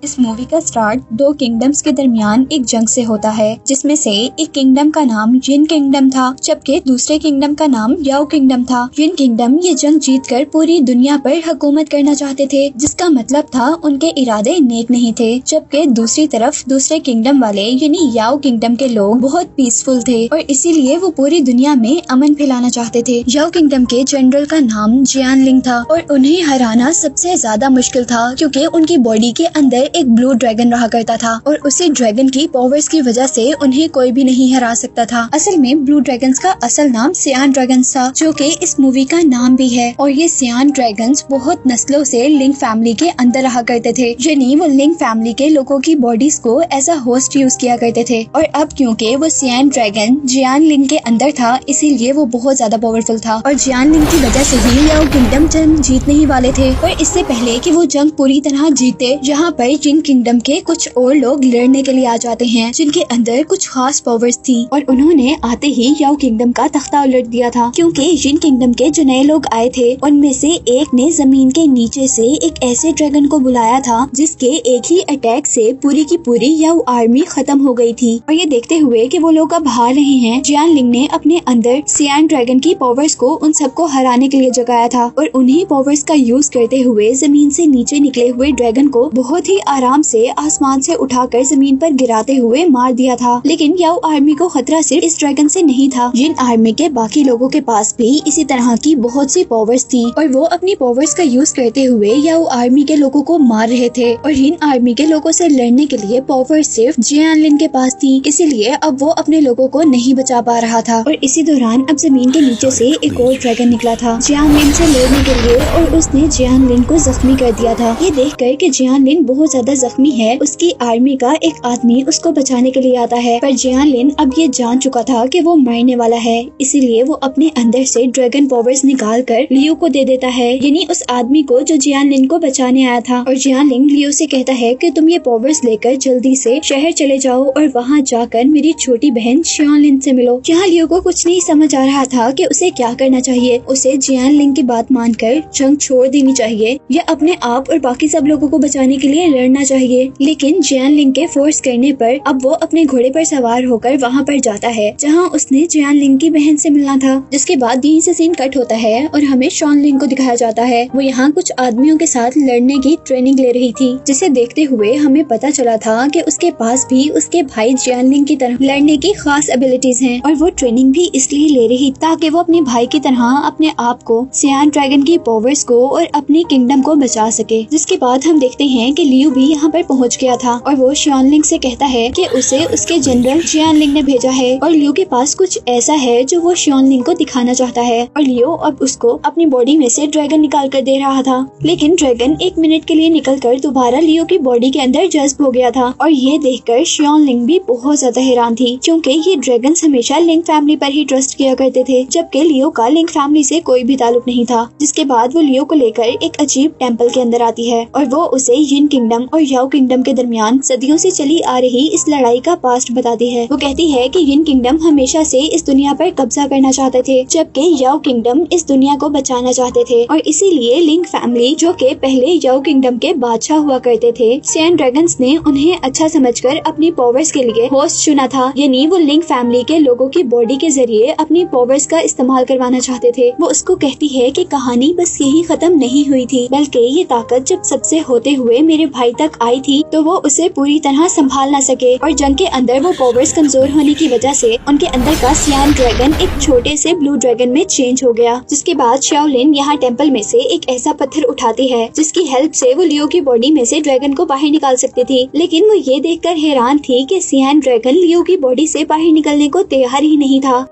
इस मूवी का स्टार्ट दो किंगडम्स के दरमियान एक जंग से होता है, जिसमें से एक किंगडम का नाम जिन किंगडम था, जबकि दूसरे किंगडम का नाम याओ किंगडम था। जिन किंगडम ये जंग जीतकर पूरी दुनिया पर हुकूमत करना चाहते थे, जिसका मतलब था उनके इरादे नेक नहीं थे। जबकि दूसरी तरफ दूसरे किंगडम वाले यानी याओ किंगडम के लोग बहुत पीसफुल थे और इसीलिए वो पूरी दुनिया में अमन फैलाना चाहते थे। याओ किंगडम के जनरल का नाम जियानलिंग था और उन्हें हराना सबसे ज्यादा मुश्किल था, क्योंकि उनकी बॉडी के अंदर एक ब्लू ड्रैगन रहा करता था और उसी ड्रैगन की पावर्स की वजह से उन्हें कोई भी नहीं हरा सकता था। असल में ब्लू ड्रैगन्स का असल नाम सियान ड्रैगन्स था, जो कि इस मूवी का नाम भी है। और ये सियान ड्रैगन्स बहुत नस्लों से लिंग फैमिली के अंदर रहा करते थे, यानी वो लिंग फैमिली के लोगों की बॉडीज को एज अ होस्ट यूज किया करते थे। और अब क्योंकि वो सियान ड्रैगन जियानलिंग के अंदर था, इसीलिए वो बहुत ज्यादा पावरफुल था और जियानलिंग की वजह से ही याओ किंगडम जंग जीतने ही वाले थे। और इससे पहले कि वो जंग पूरी तरह जीते, यहाँ पर जिन किंगडम के कुछ और लोग लड़ने के लिए आ जाते हैं, जिनके अंदर कुछ खास पावर्स थी और उन्होंने आते ही याओ किंगडम का तख्ता उलट दिया था। क्योंकि जिन किंगडम के जो नए लोग आए थे, उनमें से एक ने जमीन के नीचे से एक ऐसे ड्रैगन को बुलाया था जिसके एक ही अटैक से पूरी की पूरी याओ आर्मी खत्म हो गई थी। और ये देखते हुए कि वो लोग अब हार रहे हैं, जियानलिंग ने अपने अंदर सियान ड्रैगन की पावर्स को उन सबको हराने के लिए जगाया था और उन्हीं पावर्स का यूज करते हुए जमीन से नीचे निकले हुए ड्रैगन को बहुत ही आराम से आसमान से उठाकर जमीन पर गिराते हुए मार दिया था। लेकिन याओ आर्मी को खतरा सिर्फ इस ड्रैगन से नहीं था, जिन आर्मी के बाकी लोगों के पास भी इसी तरह की बहुत सी पावर्स थी और वो अपनी पावर्स का यूज करते हुए याओ आर्मी के लोगों को मार रहे थे। और जिन आर्मी के लोगों से लड़ने के लिए पावर सिर्फ जियानलिन के पास थी, इसीलिए अब वो अपने लोगों को नहीं बचा पा रहा था। और इसी दौरान अब जमीन के नीचे से एक और ड्रैगन निकला था जियानलिन से लड़ने के लिए और उसने जियानलिन को जख्मी कर दिया था। ये देखकर कि जियानलिन बहुत ज्यादा जख्मी है, उसकी आर्मी का एक आदमी उसको बचाने के लिए आता है, पर जियानलिन अब ये जान चुका था कि वो मरने वाला है, इसीलिए वो अपने अंदर से ड्रैगन पावर्स निकाल कर लियो को दे देता है, यानी उस आदमी को जो जियानलिन को बचाने आया था। और जियानलिन लियो से कहता है कि तुम ये पावर्स लेकर जल्दी से शहर चले जाओ और वहाँ जाकर मेरी छोटी बहन जियानलिन से मिलो। जहाँ लियो को कुछ नहीं समझ आ रहा था कि उसे क्या करना चाहिए, उसे जियानलिन की बात मानकर जंग छोड़ देनी चाहिए या अपने आप और बाकी सब लोगों को बचाने के लिए लड़ना चाहिए। लेकिन जियानलिन के फोर्स करने पर अब वो अपने घोड़े पर सवार होकर वहाँ पर जाता है जहाँ उसने जियानलिन की बहन से मिलना था। जिसके बाद यहीं से सीन कट होता है और हमें शॉनलिन को दिखाया जाता है। वो यहाँ कुछ आदमियों के साथ लड़ने की ट्रेनिंग ले रही थी, जिसे देखते हुए हमें पता चला था कि उसके पास भी उसके भाई जियानलिन की तरह लड़ने की खास एबिलिटीज हैं और वो ट्रेनिंग भी इसलिए ले रही ताकि वो अपने भाई की तरह अपने आप को सियान ड्रैगन की पावर्स को और अपनी किंगडम को बचा सके। जिसके बाद हम देखते हैं कि लियो भी यहाँ पर पहुँच गया था और वो शॉनलिन से कहता है कि उसे उसके जनरल जियानलिन ने भेजा है और लियो के पास कुछ ऐसा है जो वो शॉनलिन को दिखाना चाहता है। और लियो अब उसको अपनी बॉडी में से ड्रैगन निकाल कर दे रहा था, लेकिन ड्रैगन एक मिनट के लिए निकलकर दोबारा लियो की बॉडी के अंदर जज्ब हो गया था। और ये देखकर शॉनलिन भी बहुत ज्यादा हैरान थी, क्योंकि ये ड्रैगन्स हमेशा लिंग फैमिली पर ही ट्रस्ट किया करते थे, जबकि लियो का लिंग फैमिली से कोई भी ताल्लुक नहीं था। जिसके बाद वो लियो को लेकर एक अजीब टेम्पल के अंदर आती है और वो उसे यिन किंगडम और याओ किंगडम के दरमियान सदियों से चली आ रही इस लड़ाई का पास्ट बताती है। वो कहती है कि यिन किंगडम हमेशा से इस दुनिया पर कब्जा करना चाहते थे, जबकि याओ किंगडम इस दुनिया को बचाना चाहते थे। और इसीलिए लिंग फैमिली, जो कि पहले याओ किंगडम के बादशाह हुआ करते थे, सियान ड्रैगन्स ने उन्हें अच्छा समझकर अपनी पावर्स के लिए होस्ट चुना था, यानी वो लिंग फैमिली के लोगों की बॉडी के जरिए अपनी पावर्स का इस्तेमाल करवाना चाहते थे। वो उसको कहती है कि कहानी बस यही खत्म नहीं हुई थी, बल्कि ये ताकत जब सबसे होते हुए मेरे भाई तक आई थी तो वो उसे पूरी तरह संभाल न सके और जंग के अंदर वो पावर्स कमजोर होने की वजह से उनके अंदर का सियान ड्रैगन एक छोटे से ब्लू ड्रैगन में चेंज हो गया। जिसके बाद शाओलिन यहाँ टेम्पल में से एक ऐसा पत्थर उठाती है जिसकी हेल्प से वो लियो की बॉडी में से ड्रैगन को बाहर निकाल सकती थी, लेकिन वो ये देखकर हैरान थी कि सियान ड्रैगन लियो की बॉडी से बाहर निकलने को तैयार ही नहीं था।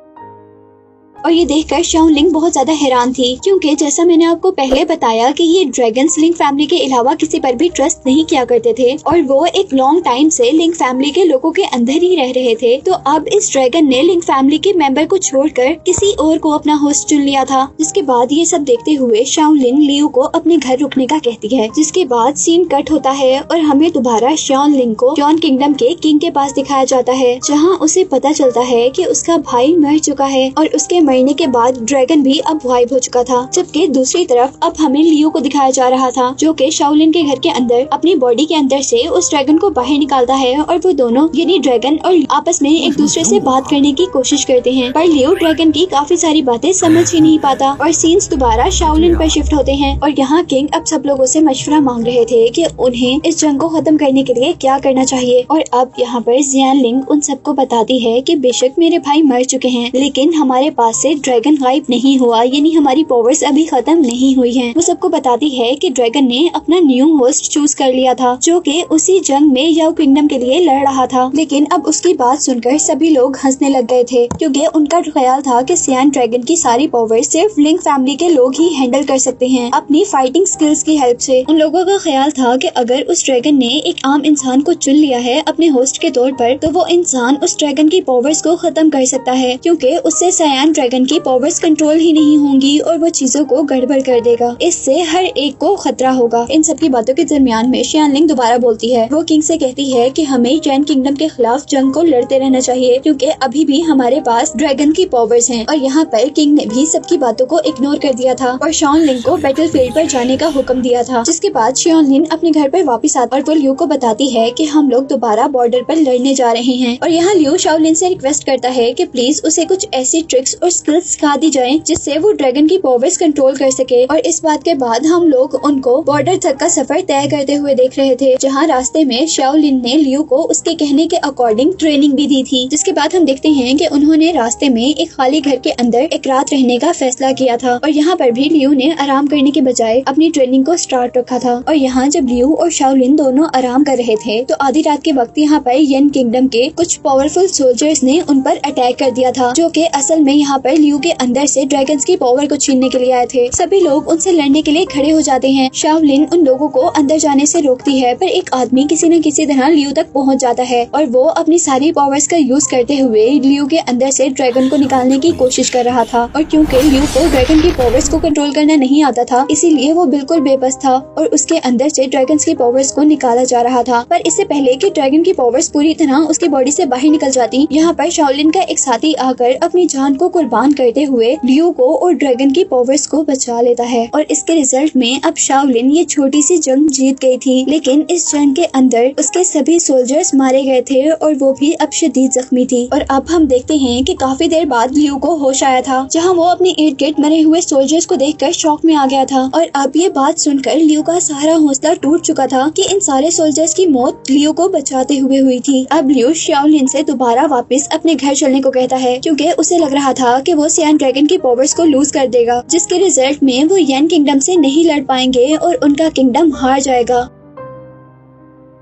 और ये देखकर शॉनलिन बहुत ज्यादा हैरान थी, क्योंकि जैसा मैंने आपको पहले बताया कि ये ड्रैगन्स लिंग फैमिली के अलावा किसी पर भी ट्रस्ट नहीं किया करते थे और वो एक लॉन्ग टाइम से लिंग फैमिली के लोगों के अंदर ही रह रहे थे। तो अब इस ड्रैगन ने लिंग फैमिली के मेंबर को छोड़कर किसी और को अपना होस्ट चुन लिया था। जिसके बाद ये सब देखते हुए शॉनलिन लियो को अपने घर रुकने का कहती है। जिसके बाद सीन कट होता है और हमें दोबारा शॉनलिन को जॉन किंगडम के किंग के पास दिखाया जाता है, जहाँ उसे पता चलता है कि उसका भाई मर चुका है और उसके मरने के बाद ड्रैगन भी अब गायब हो चुका था। जबकि दूसरी तरफ अब हमें लियो को दिखाया जा रहा था, जो कि शाओलिन के घर के अंदर अपनी बॉडी के अंदर से उस ड्रैगन को बाहर निकालता है और वो दोनों यानी ड्रैगन और आपस में एक दूसरे से बात करने की कोशिश करते हैं। पर लियो ड्रैगन की काफी सारी बातें समझ ही नहीं पाता और सीन्स दोबारा शाओलिन पर शिफ्ट होते हैं। और यहाँ किंग अब सब लोगों से मशवरा मांग रहे थे कि उन्हें इस जंग को खत्म करने के लिए क्या करना चाहिए। और अब यहाँ पर जियानलिंग उन सबको बताती है कि बेशक मेरे भाई मर चुके हैं, लेकिन हमारे पास से ड्रैगन गायब नहीं हुआ, यानी हमारी पावर्स अभी खत्म नहीं हुई हैं। वो सबको बताती है कि ड्रैगन ने अपना न्यू होस्ट चूज कर लिया था, जो कि उसी जंग में याओ किंगडम के लिए लड़ रहा था। लेकिन अब उसकी बात सुनकर सभी लोग हंसने लग गए थे, क्योंकि उनका ख्याल था कि सियान ड्रैगन की सारी पावर्स सिर्फ लिंक फैमिली के लोग ही हैंडल कर सकते हैं अपनी फाइटिंग स्किल्स की हेल्प से। उन लोगों का ख्याल था कि अगर उस ड्रैगन ने एक आम इंसान को चुन लिया है अपने होस्ट के तौर पर, तो वो इंसान उस ड्रैगन की पावर्स को खत्म कर सकता है, क्योंकि उससे सियान ड्रैगन की पावर्स कंट्रोल ही नहीं होंगी और वो चीजों को गड़बड़ कर देगा। इससे हर एक को खतरा होगा। इन सब की बातों के दरमियान में जियानलिंग दोबारा बोलती है। वो किंग से कहती है कि हमें जैन किंगडम के खिलाफ जंग को लड़ते रहना चाहिए, क्योंकि अभी भी हमारे पास ड्रैगन की पावर्स हैं। और यहाँ पर किंग ने भी सबकी बातों को इग्नोर कर दिया था और शाओलिन को बैटलफील्ड पर जाने का हुक्म दिया था। जिसके बाद शाओलिन अपने घर पर वापस आती और वो लियो को बताती है कि हम लोग दोबारा बॉर्डर पर लड़ने जा रहे हैं। और यहाँ लियो शाओलिन से रिक्वेस्ट करता है कि प्लीज उसे कुछ ऐसी ट्रिक्स और स्किल्स सिखा दी जाए जिससे वो ड्रैगन की पावर्स कंट्रोल कर सके। और इस बात के बाद हम लोग उनको बॉर्डर तक का सफर तय करते हुए देख रहे थे, जहाँ रास्ते में शाओलिन ने लियो को उसके कहने के अकॉर्डिंग ट्रेनिंग भी दी थी। जिसके बाद हम देखते हैं कि उन्होंने रास्ते में एक खाली घर के अंदर एक रात रहने का फैसला किया था। और यहाँ पर भी लियो ने आराम करने के बजाय अपनी ट्रेनिंग को स्टार्ट रखा था। और यहाँ जब लियो और शाओलिन दोनों आराम कर रहे थे, तो आधी रात के वक्त यहाँ पर येन किंगडम के कुछ पावरफुल सोल्जर्स ने उन पर अटैक कर दिया था, जो कि असल में यहाँ पर लियो के अंदर से ड्रैगन्स की पावर को छीनने के लिए आए थे। सभी लोग उनसे लड़ने के लिए खड़े हो जाते हैं। शाओलिन उन लोगों को अंदर जाने से रोकती है, पर एक आदमी किसी न किसी तरह लियो तक पहुँच जाता है और वो अपनी सारी पावर्स का यूज करते हुए लियो के अंदर से ड्रैगन को निकालने की कोशिश कर रहा था। और क्योंकि लियो को ड्रैगन की पावर्स को कंट्रोल करना नहीं आता था, इसीलिए वो बिल्कुल बेबस था और उसके अंदर से ड्रैगन्स की पावर्स को निकाला जा रहा था। पर इससे पहले कि ड्रैगन की पावर्स पूरी तरह उसकी बॉडी से बाहर निकल जाती, यहाँ पर शाओलिन का एक साथी आकर अपनी जान को कुर्बान करते हुए लियो को और ड्रैगन की पावर्स को बचा लेता है। और इसके रिजल्ट में अब शाओलिन ये छोटी सी जंग जीत गई थी, लेकिन इस जंग के अंदर उसके सभी सोल्जर्स मारे गए थे और वो भी अब शदीद जख्मी थी। और अब हम देखते हैं कि काफी देर बाद लियो को होश आया था, जहाँ वो अपने इर्द गिर्द मरे हुए सोल्जर्स को देखकर शॉक में आ गया था। और अब ये बात सुनकर लियो का सारा हौसला टूट चुका था कि इन सारे सोल्जर्स की मौत लियो को बचाते हुए हुई थी। अब लियो शाओलिन से दोबारा वापस अपने घर चलने को कहता है, क्योंकि उसे लग रहा था कि वो सियान ड्रैगन की पावर्स को लूज कर देगा, जिसके रिजल्ट में वो येन किंगडम से नहीं लड़ पाएंगे और उनका किंगडम हार जाएगा।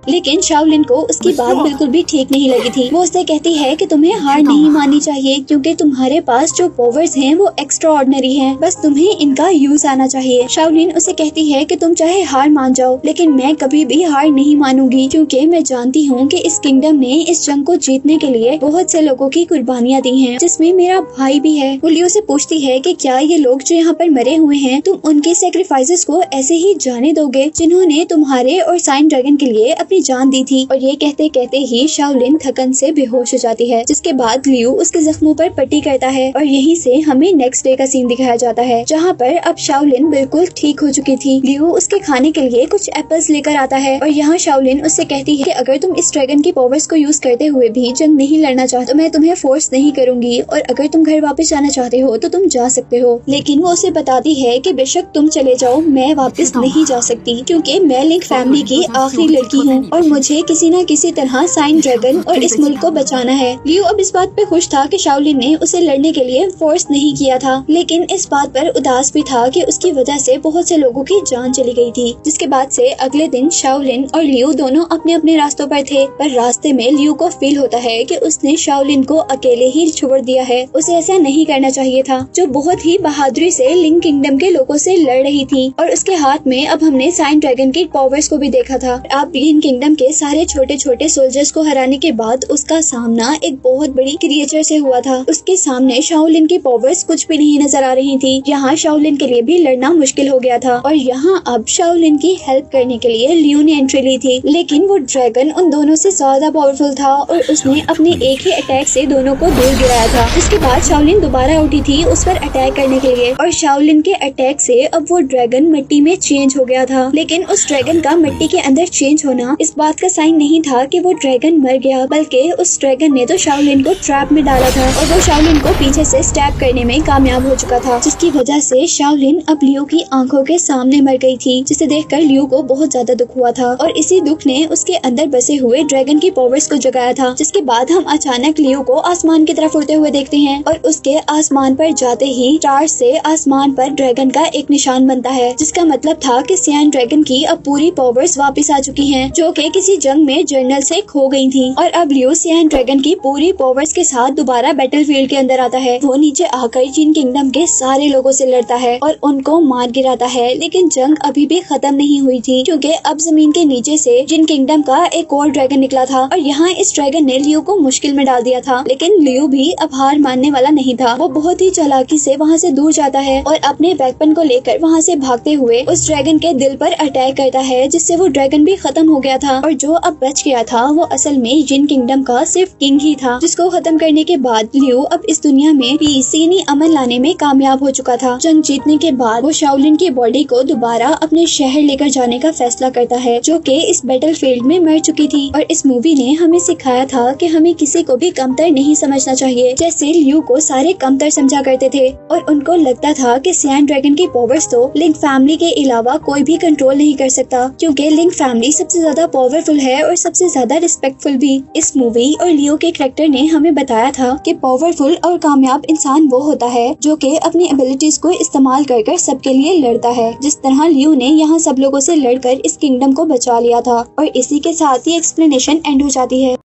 लेकिन शाओलिन को उसकी बात बिल्कुल भी ठीक नहीं लगी थी। वो उससे कहती है कि तुम्हें हार नहीं माननी चाहिए, क्योंकि तुम्हारे पास जो पावर्स हैं वो एक्स्ट्रा ऑर्डिनरी हैं, बस तुम्हें इनका यूज आना चाहिए। शाओलिन उसे कहती है कि तुम चाहे हार मान जाओ, लेकिन मैं कभी भी हार नहीं मानूंगी, क्योंकि मैं जानती हूँ कि इस किंगडम ने इस जंग को जीतने के लिए बहुत से लोगों की कुर्बानियाँ दी हैं, जिसमें मेरा भाई भी है। वो लियो से पूछती है कि क्या ये लोग जो यहाँ पर मरे हुए हैं, तुम उनके सेक्रीफाइसेस को ऐसे ही जाने दोगे जिन्होंने तुम्हारे और साइन ड्रैगन के लिए अपनी जान दी थी। और ये कहते कहते ही शाओलिन थकन से बेहोश हो जाती है, जिसके बाद लियो उसके जख्मों पर पट्टी करता है। और यहीं से हमें नेक्स्ट डे का सीन दिखाया जाता है, जहाँ पर अब शाओलिन बिल्कुल ठीक हो चुकी थी। लियो उसके खाने के लिए कुछ एप्पल्स लेकर आता है और यहाँ शाओलिन उससे कहती है कि अगर तुम इस ड्रैगन की पावर्स को यूज करते हुए भी जंग नहीं लड़ना चाहते तो मैं तुम्हें फोर्स नहीं करूंगी, और अगर तुम घर वापस जाना चाहते हो तो तुम जा सकते हो। लेकिन वो उसे बताती है कि बेशक तुम चले जाओ, मैं वापस नहीं जा सकती, क्योंकि मैं लिंक फैमिली की आखिरी लड़की हूँ और मुझे किसी न किसी तरह साइन ड्रैगन और इस मुल्क को बचाना है। लियो अब इस बात पे खुश था कि शाओलिन ने उसे लड़ने के लिए फोर्स नहीं किया था, लेकिन इस बात पर उदास भी था कि उसकी वजह से बहुत से लोगों की जान चली गई थी। जिसके बाद से अगले दिन शाओलिन और लियो दोनों अपने अपने रास्तों पर थे, पर रास्ते में लियो को फील होता है कि उसने शाओलिन को अकेले ही छोड़ दिया है। उसे ऐसा नहीं करना चाहिए था, जो बहुत ही बहादुरी से लिंक किंगडम के लोगों से लड़ रही थी। और उसके हाथ में अब हमने साइन ड्रैगन की पावर्स को भी देखा था। अब लिंक किंगडम के सारे छोटे छोटे सोल्जर्स को हराने के बाद उसका सामना एक बहुत बड़ी क्रिएचर से हुआ था। उसके सामने शाओलिन की पावर्स कुछ भी नहीं नजर आ रही थी। यहाँ शाओलिन के लिए भी लड़ना मुश्किल हो गया था और यहाँ अब शाओलिन की हेल्प करने के लिए लियू ने एंट्री ली थी, लेकिन वो ड्रैगन उन दोनों से ज्यादा पावरफुल था और उसने अपने एक ही अटैक से दोनों को दूर गिराया था। जिसके बाद शाओलिन दोबारा उठी थी उस पर अटैक करने के लिए और शाओलिन के अटैक से अब वो ड्रैगन मिट्टी में चेंज हो गया था। लेकिन उस ड्रैगन का मिट्टी के अंदर चेंज होना इस बात का साइन नहीं था कि वो ड्रैगन मर गया, बल्कि उस ड्रैगन ने तो शाओलिन को ट्रैप में डाला था और वो शाओलिन को पीछे से स्टैब करने में कामयाब हो चुका था, जिसकी वजह से शाओलिन अब लियू की आंखों के सामने मर गई थी, जिसे देखकर लियू को बहुत ज्यादा दुख हुआ था और इसी दुख ने उसके अंदर बसे हुए ड्रैगन की पावर्स को जगाया था। जिसके बाद हम अचानक लियू को आसमान की तरफ उड़ते हुए देखते हैं और उसके आसमान पर जाते ही स्टार से आसमान पर ड्रैगन का एक निशान बनता है, जिसका मतलब था कि सियान ड्रैगन की अब पूरी पावर्स वापस आ चुकी हैं, जो कि किसी जंग में जर्नल से खो गई थी। और अब लियू सियान ड्रैगन की पूरी पावर्स के साथ दोबारा बैटलफील्ड के अंदर आता है। वो नीचे आकर जिन किंगडम के सारे लोगों से लड़ता है और उनको मार गिराता है, लेकिन जंग अभी भी खत्म नहीं हुई थी, क्योंकि अब जमीन के नीचे से जिन किंगडम का एक और ड्रैगन निकला था और यहाँ इस ड्रैगन ने लियू को मुश्किल में डाल दिया था। लेकिन लियू भी अब हार मानने वाला नहीं था। वो बहुत ही चालाकी से वहाँ से दूर जाता है और अपने वेपन को लेकर वहाँ से भागते हुए उस ड्रैगन के दिल पर अटैक करता है, जिससे वो ड्रैगन भी खत्म हो गया था और जो अब बच गया था वो असल में जिन किंगडम का सिर्फ किंग ही था, जिसको खत्म करने के बाद लियू अब इस दुनिया में पीस यानी अमन लाने में कामयाब हो चुका था। जंग जीतने के बाद वो शाओलिन की बॉडी को दोबारा अपने शहर लेकर जाने का फैसला करता है, जो कि इस बैटलफील्ड में मर चुकी थी। और इस मूवी ने हमें सिखाया था कि हमें किसी को भी कमतर नहीं समझना चाहिए, जैसे लियू को सारे कमतर समझा करते थे और उनको लगता था कि सियान ड्रैगन की पावर्स तो लिंक फैमिली के अलावा कोई भी कंट्रोल नहीं कर सकता, क्योंकि लिंक फैमिली सबसे ज्यादा पावरफुल है और सबसे ज्यादा रिस्पेक्टफुल भी। इस मूवी और लियो के कैरेक्टर ने हमें बताया था कि पावरफुल और कामयाब इंसान वो होता है जो कि अपनी एबिलिटीज को इस्तेमाल कर सबके लिए लड़ता है, जिस तरह लियो ने यहाँ सब लोगों से लड़कर इस किंगडम को बचा लिया था। और इसी के साथ ही एक्सप्लेनेशन एंड हो जाती है।